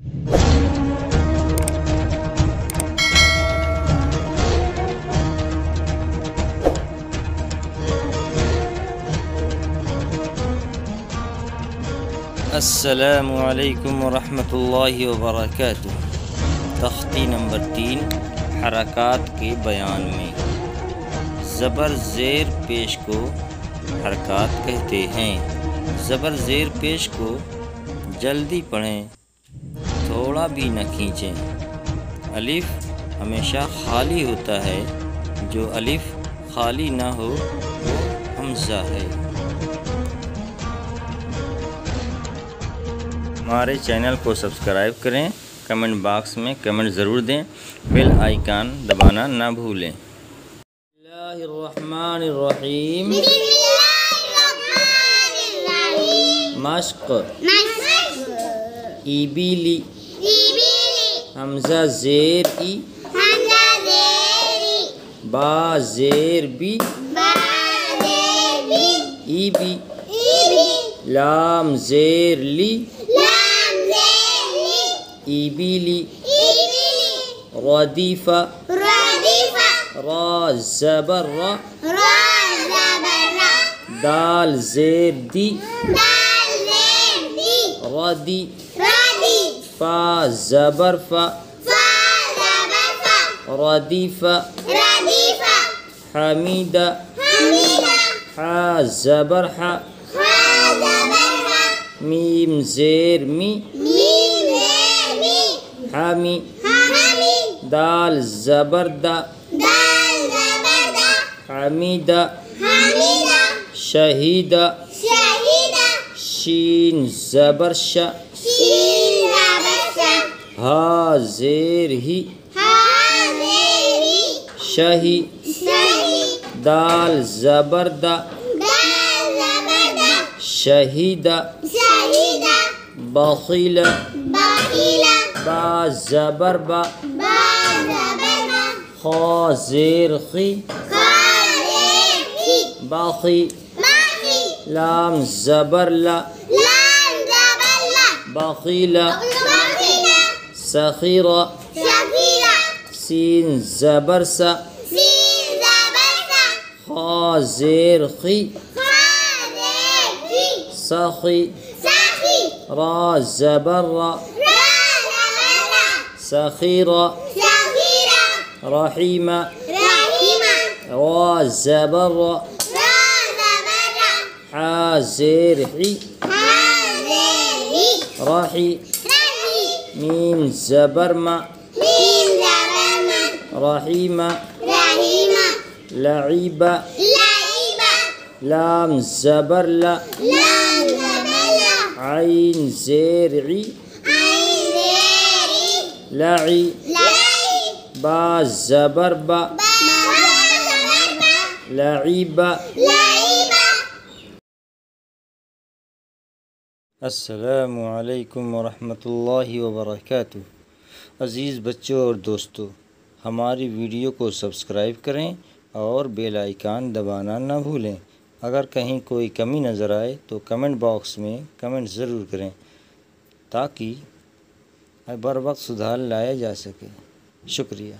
अस्सलामु अलैकुम वरहमतुल्लाहि वबरकातुह। तख्ती नंबर 3 हरकात के बयान में ज़बर ज़ेर पेश को हरकात कहते हैं। ज़बर ज़ेर पेश को जल्दी पढ़ें, थोड़ा भी न खींचें। अलिफ हमेशा खाली होता है, जो अलिफ खाली ना हो वो हमज़ा है। हमारे चैनल को सब्सक्राइब करें, कमेंट बॉक्स में कमेंट ज़रूर दें, बेल आइकन दबाना ना भूलें। बिस्मिल्लाहिर्रहमानिर्रहीम। मश्क इबिली हमज़ा ज़ेर ई बा ज़ेर बी इबी लाम ज़ेर ली इबिली रदीफ़ा रा ज़बर रा दाल ज़ेर दी रदी फा ज़बर फा रदीफ़ा हमीदा हा ज़बर हा मीम ज़ेर मी हामी दाल ज़बर दा हमीदा शहीदा शीन ज़बर शा हा ज़ेर ही शही दाल ज़बर दा शहीदा बखीला बा ज़बर बा खा ज़ेर खी बाखी लाम ज़बर ला बखीला सखीरा सीन ज़बर सा खा ज़ेर खी सखी रा ज़बर रा सखीरा रहीमा रा ज़बर रा हा ज़ेर ही रही मीम ज़बर मा रहीमा लईबा लाम ज़बर ला आइन ज़ेर ई लई बा ज़बर बा लईबा। अस्सलामु अलैकुम वरहमतुल्लाहि वबरकातुह। अज़ीज़ बच्चों और दोस्तों, हमारी वीडियो को सब्सक्राइब करें और बेल आइकन दबाना ना भूलें। अगर कहीं कोई कमी नज़र आए तो कमेंट बॉक्स में कमेंट ज़रूर करें, ताकि बर वक्त सुधार लाया जा सके। शुक्रिया।